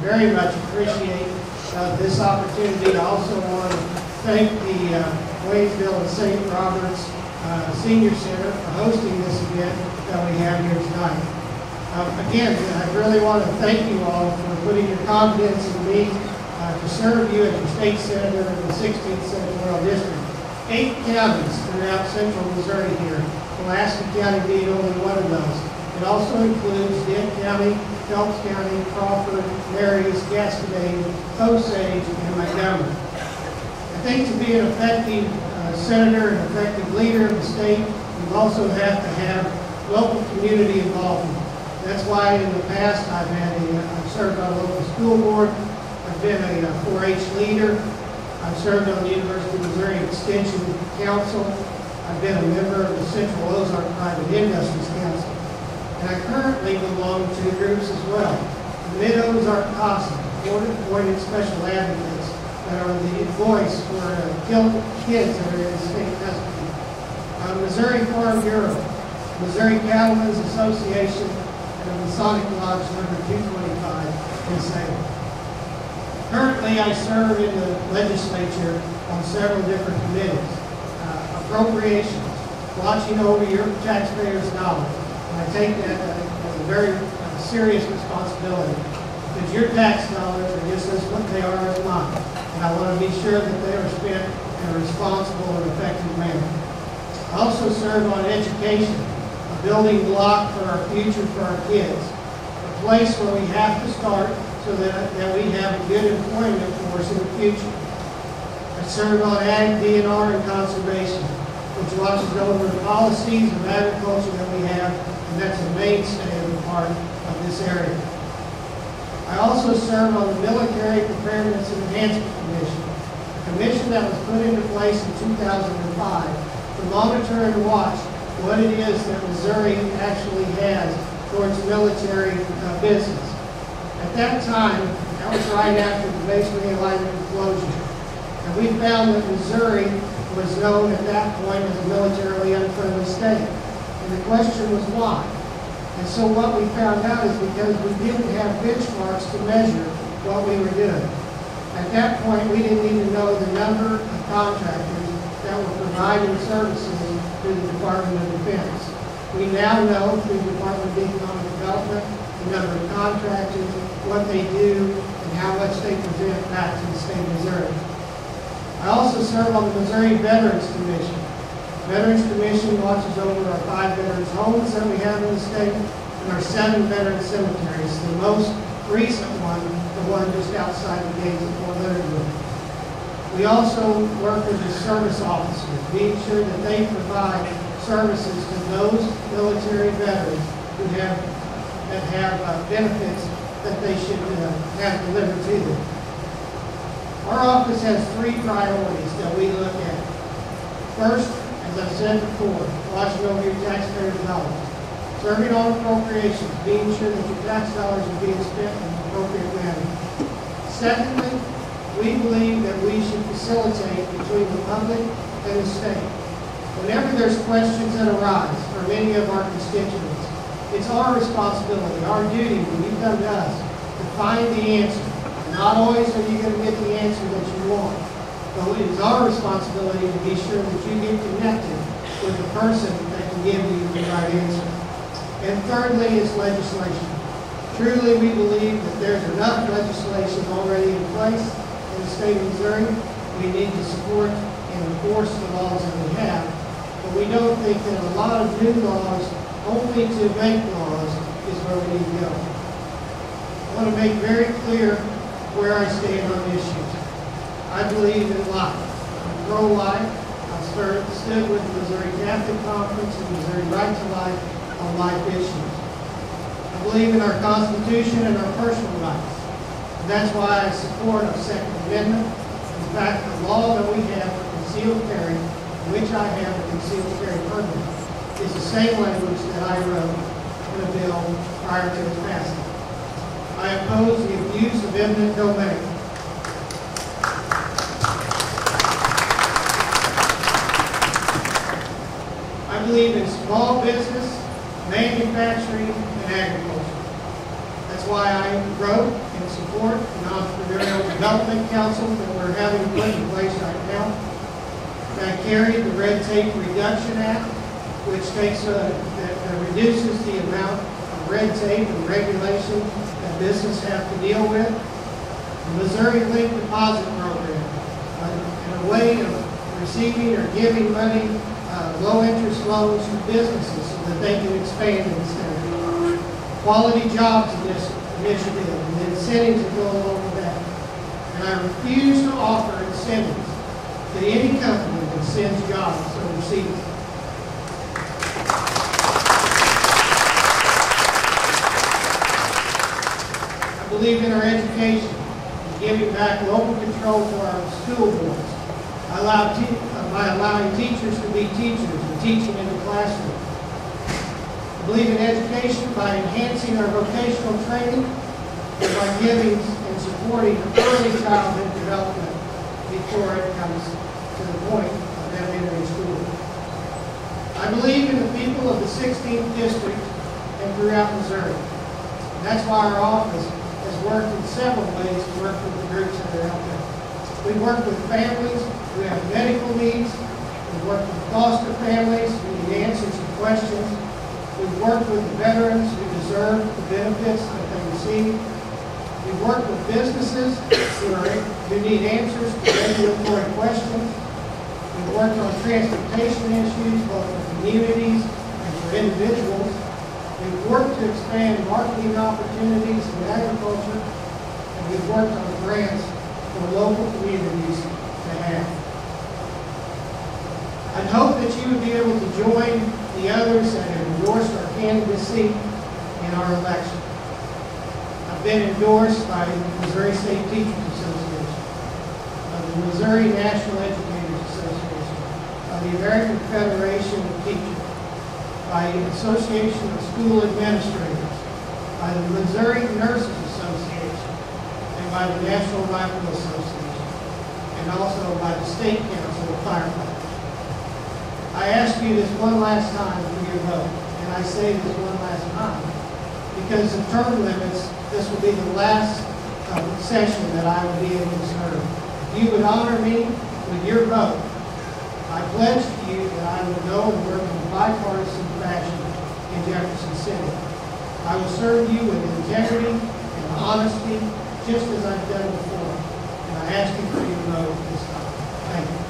very much appreciate this opportunity. I also want to thank the Waynesville and St. Roberts Senior Center for hosting this event that we have here tonight. Again, I really want to thank you all for putting your confidence in me to serve you as your state senator in the 16th Senatorial District. 8 counties throughout central Missouri here, Pulaski County being only one of those. It also includes Dent County, Phelps County, Crawford, Marys, Gasconade, Osage, and Montgomery. I think to be an effective senator and effective leader of the state, you also have to have local community involvement. That's why in the past I've served on a local school board, I've been a 4-H leader, I've served on the University of Missouri Extension Council, I've been a member of the Central Ozark Private Industries Council, and I currently belong to groups as well. The Mid-Ozark CASA, Court-appointed special advocates that are the voice for kids that are in state custody. Missouri Farm Bureau, Missouri Cattlemen's Association, and Masonic Lodge number 225 in Salem. Currently, I serve in the legislature on several different committees. Appropriations, watching over your taxpayers' dollars. And I take that as a very serious responsibility, because your tax dollars are just as what they are as mine. And I want to be sure that they are spent in a responsible and effective manner. I also serve on education, a building block for our future for our kids, a place where we have to start so that we have a good employment force in the future. I serve on Ag, DNR, and Conservation, which watches over the policies of agriculture that we have, and that's a mainstay of the part of this area. I also serve on the Military Preparedness and Enhancement Commission, a commission that was put into place in 2005 to monitor and watch what it is that Missouri actually has towards military business. At that time, that was right after the base realignment implosion, and we found that Missouri was known at that point as a militarily unfriendly state. And the question was why? And so what we found out is because we didn't have benchmarks to measure what we were doing. At that point, we didn't even know the number of contractors that were providing services to the Department of Defense. We now know through the Department of Economic Development the number of contractors, what they do, and how much they present back to the state of Missouri. I also serve on the Missouri Veterans Commission. The Veterans Commission watches over our 5 veterans homes that we have in the state and our 7 veteran cemeteries. The most recent one, the one just outside the gates of Fort Leonard Wood. We also work with the service officers, being sure that they provide services to those military veterans who have benefits that they should have delivered to them. Our office has 3 priorities that we look at. First, as I've said before, watching over your taxpayers' dollars. Serving on appropriations, being sure that your tax dollars are being spent in an appropriate manner. Secondly, we believe that we should facilitate between the public and the state. Whenever there's questions that arise from any of our constituents, it's our responsibility, our duty when you come to us to find the answer. Not always are you going to get the answer that you want, but it is our responsibility to be sure that you get connected with the person that can give you the right answer. And thirdly is legislation. Truly, we believe that there's enough legislation already in place in the state of Missouri. We need to support and enforce the laws that we have, but we don't think that a lot of new laws only to make laws is where we need to go. I want to make very clear where I stand on issues. I believe in life. I'm pro-life. I've stood with the Missouri Catholic Conference and Missouri Right to Life on life issues. I believe in our Constitution and our personal rights. And that's why I support our Second Amendment. In fact, the law that we have for concealed carry, which I have a concealed carry permit, is the same language that I wrote in a bill prior to its passing. I oppose the abuse of eminent domain. I believe in small business, manufacturing, and agriculture. That's why I wrote and support an entrepreneurial development council that we're having put in place right now. And I carried the Red Tape Reduction Act, which that reduces the amount of red tape and regulation that business have to deal with. The Missouri Link Deposit Program, in a way of receiving or giving money, low interest loans to businesses so that they can expand in the state. Quality Jobs Initiative and the incentives that go along with that. And I refuse to offer incentives to any company that sends jobs overseas. I believe in our education and giving back local control to our school boards. By allowing teachers to be teachers and teaching in the classroom. I believe in education by enhancing our vocational training and by giving and supporting early childhood development before it comes to the point of them entering school. I believe in the people of the 16th District and throughout Missouri. And that's why our office has worked in several ways to work with the groups that are out there. We work with families who have medical needs. We work with foster families who need answers to questions. We've worked with the veterans who deserve the benefits that they receive. We've worked with businesses who need answers to regulatory questions. We've worked on transportation issues, both for communities and for individuals. We've worked to expand marketing opportunities in agriculture. And we've worked on grants for local communities to have. I'd hope that you would be able to join the others that have endorsed our candidacy in our election. I've been endorsed by the Missouri State Teachers Association, by the Missouri National Educators Association, by the American Federation of Teachers, by the Association of School Administrators, by the Missouri Nurses Association, and by the National Rifle Association, and also by the State Council of Firefighters. I ask you this one last time for your vote, and I say this one last time, because of term limits, this will be the last session that I will be able to serve. If you would honor me with your vote, I pledge to you that I will go and work in a bipartisan fashion in Jefferson City. I will serve you with integrity and honesty, just as I've done before. And I ask you for your vote this time. Thank you.